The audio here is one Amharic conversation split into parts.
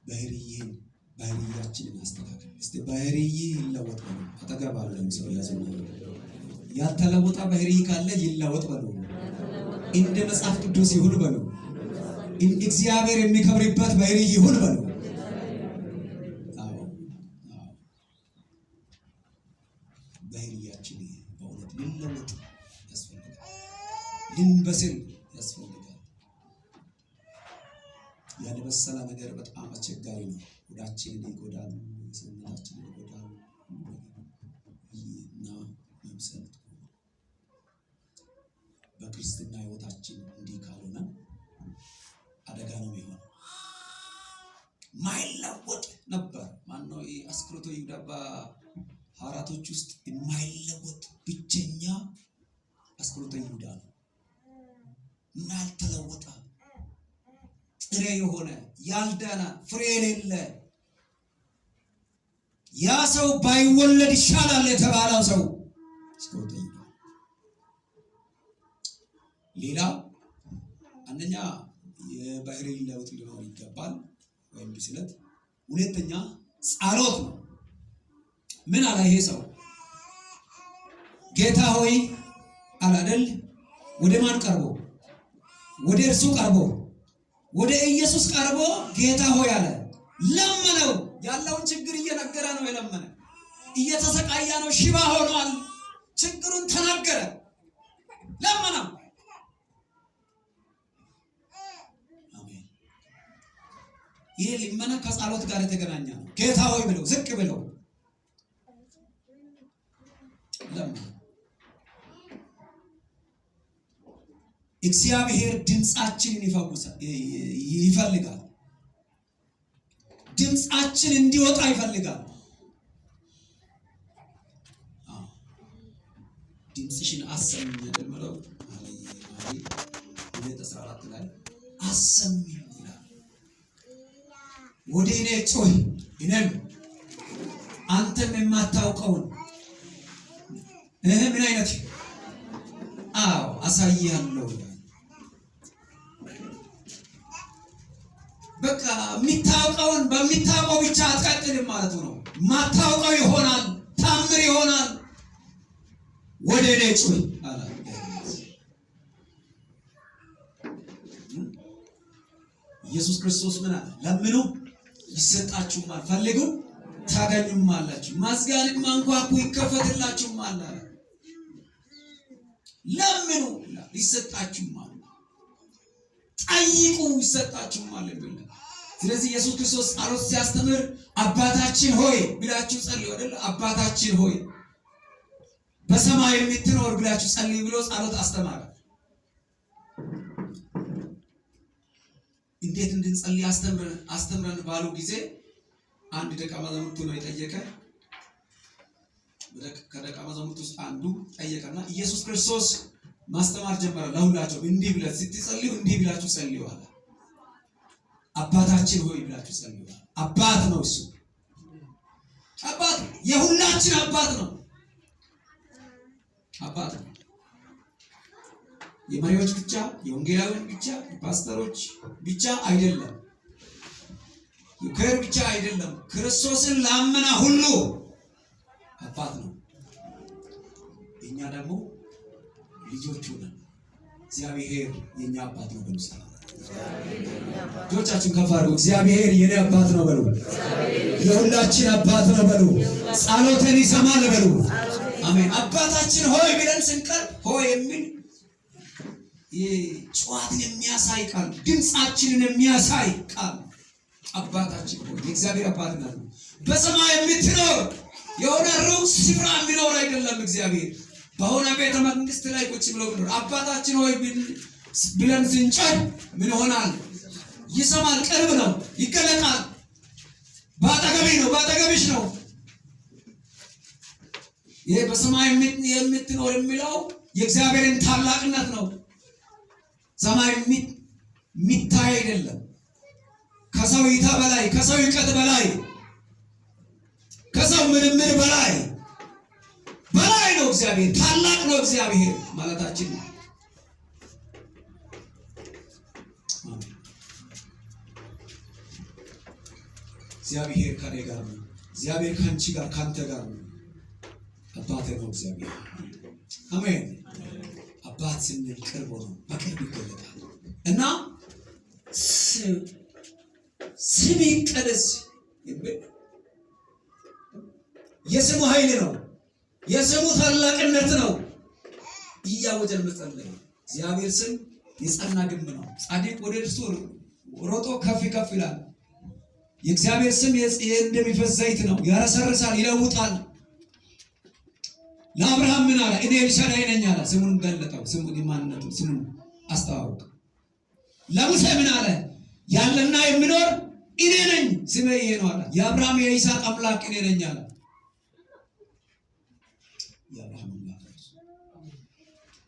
ባህሪያችንን አስተካክል። እስቲ ባህሪይ ይለወጥ ነው። አጠገባለን ሰው ያዘው ያልተለወጠ ባህሪ ካለ ይለወጥ በለው። እንደ መጽሐፍ ቅዱስ ይሁን በለው። እግዚአብሔር የሚከብርበት ባህሪ ይሁን በለው። ባህሪያችን በእውነት ሊለወጥ ያስፈልጋል። ልንበስል ያስፈልጋል። ያልበሰለ ነገር በጣም አስቸጋሪ ነው። ወዳችንን ይጎዳል፣ ሰውነታችንን ይጎዳል እና መምሰል በክርስትና ህይወታችን እንዲህ ካልሆነ አደጋ ነው የሚሆነው። ማይለወጥ ነበር ማነው? አስክሮቶ ይሁዳ ሐዋርያቶች ውስጥ የማይለወጥ ብቸኛ አስክሮቶ ይሁዳ ነው። ያልተለወጠ ጥሬ የሆነ ያልዳነ ፍሬ የሌለ ያ ሰው ባይወለድ ይሻላል የተባለው ሰው አስክሮቶ ይሁዳ። ሌላ አንደኛ የባህሪ ለውጥ ሊኖር ይገባል ወይም ብስለት። ሁለተኛ ጸሎት ነው። ምን አለ ይሄ ሰው? ጌታ ሆይ አላደል ወደ ማን ቀርቦ? ወደ እርሱ ቀርቦ ወደ ኢየሱስ ቀርቦ ጌታ ሆይ አለ። ለመነው። ያለውን ችግር እየነገረ ነው የለመነ። እየተሰቃየ ነው፣ ሽባ ሆኗል። ችግሩን ተናገረ፣ ለመነው። ይሄ ልመና ከጸሎት ጋር የተገናኘ ነው። ጌታ ሆይ ብለው ዝቅ ብለው ለምን? እግዚአብሔር ድምጻችንን ይፈልጋል። ድምጻችን እንዲወጣ ይፈልጋል። ድምጽሽን አሰሚ እንደምለው አለይ 14 ላይ አሰሚ ወደ እኔ ጮህ እኔም አንተም የማታውቀውን ምን አይነት አሳይሃለሁ። በቃ የሚታውቀውን በሚታውቀው ብቻ አትቀጥልም ማለት ነው። ማታውቀው ይሆናል፣ ታምር ይሆናል። ወደ እኔ ጮህ አለ ኢየሱስ ክርስቶስ። ምን አለ? ለምኑ ይሰጣችሁማል፣ ፈልጉ ታገኙማላችሁ፣ ማዝጋንም አንኳኩ ይከፈትላችሁማል አለ። ለምኑ ይሰጣችሁማል፣ ጠይቁ ይሰጣችሁማል ይላል። ስለዚህ ኢየሱስ ክርስቶስ ጸሎት ሲያስተምር አባታችን ሆይ ብላችሁ ጸልዩ አይደል? አባታችን ሆይ በሰማይ የምትኖር ብላችሁ ጸልዩ ብሎ ጸሎት አስተማረ። እንዴት እንድንጸልይ አስተምረን ባሉ ጊዜ አንድ ደቀ መዛሙርቱ ነው የጠየቀ። ከደቀ መዛሙርቱ ውስጥ አንዱ ጠየቀና ኢየሱስ ክርስቶስ ማስተማር ጀመረ ለሁላቸው። እንዲህ ብላችሁ ስትጸልዩ እንዲህ ብላችሁ ጸልዩ አለ። አባታችን ሆይ ብላችሁ ጸልዩ አለ። አባት ነው እሱ፣ አባት የሁላችን አባት ነው። አባት ነው። የመሪዎች ብቻ፣ የወንጌላውያን ብቻ፣ የፓስተሮች ብቻ አይደለም፣ የከር ብቻ አይደለም። ክርስቶስን ላመነ ሁሉ አባት ነው። እኛ ደግሞ ልጆቹ ነን። እግዚአብሔር የኛ አባት ነው በሉ። ልጆቻችን ከፍ አድርጉ። እግዚአብሔር የኔ አባት ነው በሉ። የሁላችን አባት ነው በሉ። ጸሎትን ይሰማል በሉ። አሜን። አባታችን ሆይ ብለን ስንቀርብ ሆይ የሚል ጨዋታን የሚያሳይ ቃል፣ ድምጻችንን የሚያሳይ ቃል አባታችን ሆይ። የእግዚአብሔር አባትነት ነው። በሰማይ የምትኖር የሆነ ሩቅ ስፍራ የሚኖር አይደለም። እግዚአብሔር በሆነ ቤተ መንግስት ላይ ቁጭ ብሎ ብሎ አባታችን ሆይ ብለን ስንጮህ ምን ይሆናል? ይሰማል። ቅርብ ነው፣ ይገለጣል። በአጠገቤ ነው፣ በአጠገብሽ ነው። ይሄ በሰማይ የምትኖር የሚለው የእግዚአብሔርን ታላቅነት ነው። ሰማይ የሚታይ አይደለም። ከሰው እይታ በላይ፣ ከሰው እውቀት በላይ፣ ከሰው ምርምር በላይ ነው። እግዚአብሔር ታላቅ ነው። እግዚአብሔር ማለታችን ነው። እግዚአብሔር ከኔ ጋር ነው። እግዚአብሔር ከአንቺ ጋር ካንተ ጋር ነው። አባቴ ነው እግዚአብሔር። አሜን። አባት ስንል ቅርብ ነው፣ በቅርብ ይገለጣል እና ስም ይቀደስ የሚል የስሙ ኃይል ነው፣ የስሙ ታላቅነት ነው እያወጀን መጸለይ። እግዚአብሔር ስም የጸና ግንብ ነው። ጻድቅ ወደ እርሱ ሮጦ ከፍ ከፍ ይላል። የእግዚአብሔር ስም እንደሚፈስ ዘይት ነው፣ ያረሰርሳል፣ ይለውጣል። ለአብርሃም ምን አለ? እኔ ኤልሻዳይ ነኝ አለ። ስሙን ገለጠው፣ ስሙን ማንነቱ ስሙን አስተዋወቀ። ለሙሴ ምን አለ? ያለና የሚኖር እኔ ነኝ፣ ስሜ ይሄ ነው አለ። የአብርሃም የይስሐቅ አምላክ እኔ ነኝ አለ።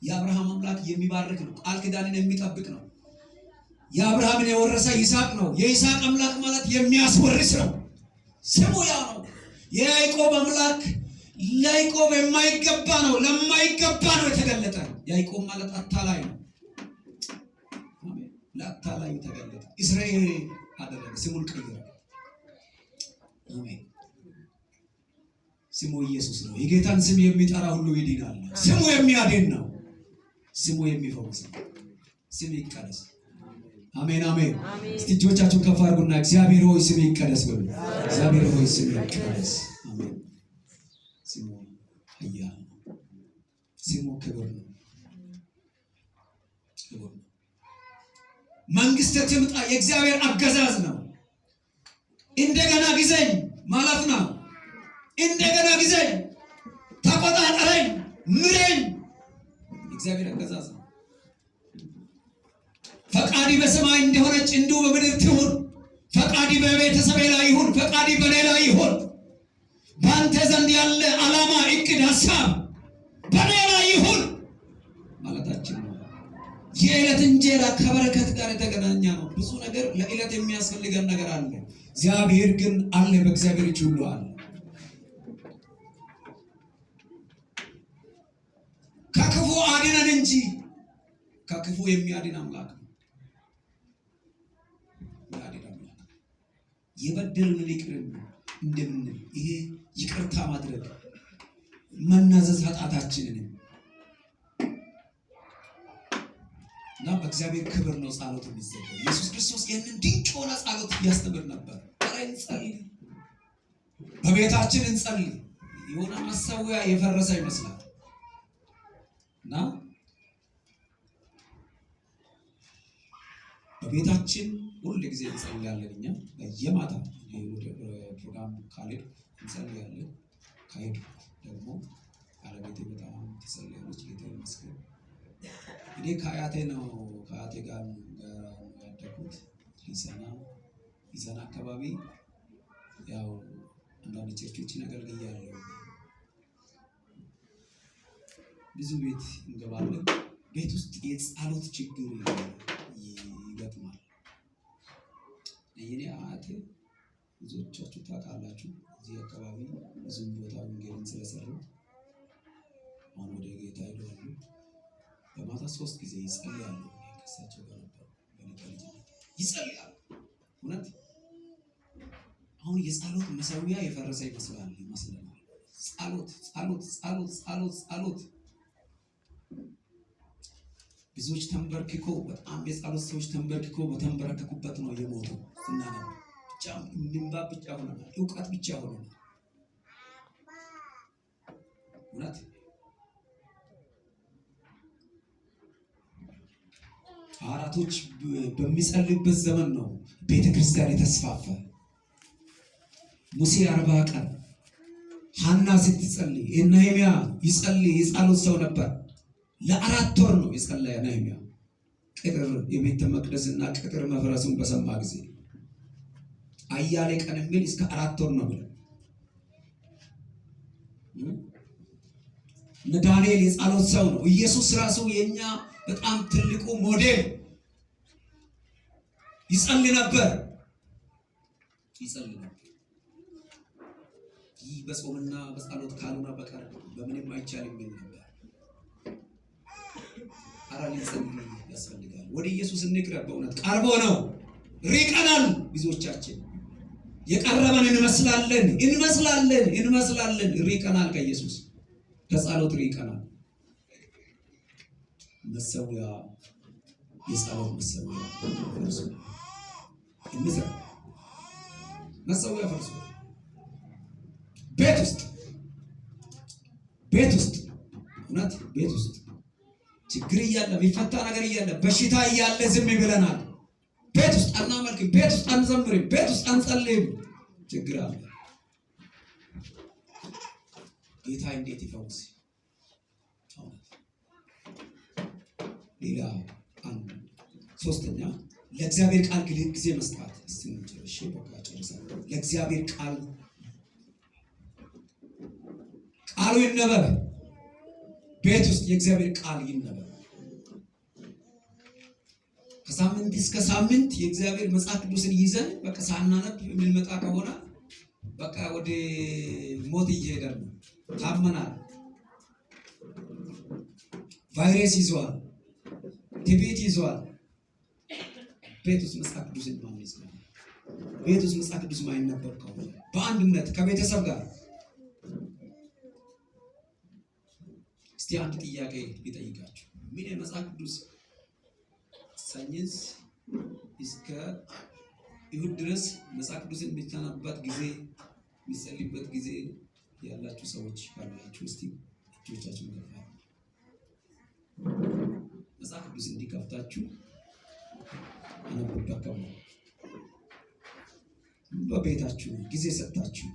የአብርሃም አምላክ የሚባርክ ነው፣ ቃል ኪዳንን የሚጠብቅ ነው። የአብርሃምን የወረሰ ይስሐቅ ነው። የይስሐቅ አምላክ ማለት የሚያስወርስ ነው። ስሙ ያ ነው። የያዕቆብ አምላክ ለያዕቆብ የማይገባ ነው፣ ለማይገባ ነው የተገለጠ። ያዕቆብ ማለት አታላይ ነው። አሜን። ለአታላይ የተገለጠ እስራኤል አደረገ፣ ስሙን ቀየረ። አሜን። ስሙ ኢየሱስ ነው። የጌታን ስም የሚጠራ ሁሉ ይድናል። ስሙ የሚያድን ነው። ስሙ የሚፈውስ ነው። ስም ይቀደስ። አሜን አሜን። እስቲ እጆቻችሁን ከፍ አድርጉና እግዚአብሔር ሆይ ስም ይቀደስ በሉ። እግዚአብሔር ሆይ ስም ይቀደስ። አሜን። ስሙ ኃያል ነው። ስሙ ክብር ነው። ክብር ነው። መንግስት ትምጣ የእግዚአብሔር አገዛዝ ነው። እንደገና ግዘኝ ማለት ነው። እንደገና ግዘኝ፣ ተቆጣጠረኝ፣ ምረኝ። እግዚአብሔር አገዛዝ ነው። ፈቃዲ በሰማይ እንደሆነች እንዲሁ በምድር ትሁን። ፈቃዲ በቤተሰቤ ላይ ይሁን፣ ፈቃዲ በኔ ላይ ይሁን። በአንተ ዘንድ ያለ ዓላማ፣ እቅድ፣ ሀሳብ በኔ ላይ ይሁን ማለታችን ነው። የዕለት እንጀራ ከበረከት ጋር የተገናኘ ነው። ብዙ ነገር ለዕለት የሚያስፈልገን ነገር አለ። እግዚአብሔር ግን አለ፣ በእግዚአብሔር እጅ ሁሉ አለ። ከክፉ አድነን እንጂ ከክፉ የሚያድን አምላክ ነው። የበደሉንን ይቅር እንደምንል ይሄ ይቅርታ ማድረግ መናዘዝ ኃጢአታችንን እና በእግዚአብሔር ክብር ነው ጸሎት የሚዘጋው። ኢየሱስ ክርስቶስ ይህንን ድንቅ የሆነ ጸሎት እያስተምር ነበር። እንጸልይ፣ በቤታችን እንጸልይ። የሆነ መሰዊያ የፈረሰ ይመስላል እና በቤታችን ሁሉ ጊዜ እንጸልያለን። እኛ በየማታ ፕሮግራም ካልሄድ እንጸልያለን። ካሄድ ደግሞ ባለቤቴ በጣም ትጸልያለች። ጌታ ይመስገን። እኔ ከአያቴ ጋር ያደኩት ሊሰና አካባቢ ያው አንዳንድ ቸርቾች ነገር ልያለሁ። ብዙ ቤት እንገባለን። ቤት ውስጥ የጸሎት ችግር ይገጥማል። የኔ አያቴ ብዙዎቻችሁ ታውቃላችሁ። እዚህ አካባቢ ብዙ ቦታ ወንጌልን ስለሰሩ አሁን ወደ ጌታ ሄደዋል። በማታ 3 ጊዜ ይጸልያሉ። ከእሳቸው ጋር ነበር። በልጅነት ይጸልያሉ። እውነት አሁን የጸሎት መሰዊያ የፈረሰ ይመስለናል። ጸሎት ብዙዎች ተንበርክኮ በጣም የጸሎት ሰዎች ተንበርክኮ በተንበረከኩበት ነው የሞቱ። ስናነብ ብቻ ምንባብ ብቻ ሆነናል፣ እውቀት ብቻ ሆነናል። እውነት አራቶች በሚጸልዩበት ዘመን ነው ቤተክርስቲያን የተስፋፋ። ሙሴ 40 ቀን፣ ሐና ስትጸልይ፣ ነህምያ ይጸልይ የጸሎት ሰው ነበር። ለ4 ወር ነው የጸለየ ነህምያ። ቅጥር የቤተ መቅደስና ቅጥር መፍረሱን በሰማ ጊዜ አያሌ ቀን የሚል እስከ 4 ወር ነው ብለው ዳንኤል የጸሎት ሰው ነው። ኢየሱስ ራሱ የኛ በጣም ትልቁ ሞዴል ይጸልይ ነበር። ይህ በጾምና በጸሎት ካልሆነ በቀር በምንም አይቻልም የሚል ነበር። አራሊ ጸልይ ያስፈልጋል። ወደ ኢየሱስ እንቅረብ። በእውነት ቀርቦ ነው። ሪቀናል ብዙዎቻችን የቀረበን እንመስላለን። ርቀናል ከኢየሱስ፣ ከጸሎት ርቀናል። መሰዊያ የጸሎት መሰዊያ ፈርሶ እንዝራ መሰዊያ ፈርሶ ቤት ውስጥ እውነት ቤት ውስጥ ችግር እያለ የሚፈታ ነገር እያለ በሽታ እያለ ዝም ብለናል። ቤት ውስጥ አናመልክም፣ ቤት ውስጥ አንዘምርም፣ ቤት ውስጥ አንጸልይም። ችግር አለ። ጌታ እንዴት ይፈውስ? ሌላ አንድ ሶስተኛ ለእግዚአብሔር ቃል ጊዜ መስጠት። እሺ በቃ ጨርሰናል። ለእግዚአብሔር ቃሉ ይነበብ። ቤት ውስጥ የእግዚአብሔር ቃል ይነበብ። ከሳምንት እስከ ሳምንት የእግዚአብሔር መጽሐፍ ቅዱስን ይዘን በቃ ሳናነብ የምንመጣ ከሆነ በቃ ወደ ሞት እየሄድን ነው። ታመናል። ቫይረስ ይዟል፣ ቲቪት ይዟል። ቤት ውስጥ መጽሐፍ ቅዱስን ማን ይዘን? ቤት ውስጥ መጽሐፍ ቅዱስ ማይነበብ ከሆነ በአንድነት ከቤተሰብ ጋር እስቲ አንድ ጥያቄ ሊጠይቃችሁ። ምን የመጽሐፍ ቅዱስ ሰኞ እስከ እሑድ ድረስ መጽሐፍ ቅዱስን የሚታነቡበት ጊዜ የሚጸልዩበት ጊዜ ያላችሁ ሰዎች ካላችሁ እስቲ እጆቻችሁን ከፍ አድርጉ። መጽሐፍ ቅዱስ እንዲከፍታችሁ አነቡበት። በቤታችሁ ጊዜ ሰጣችሁ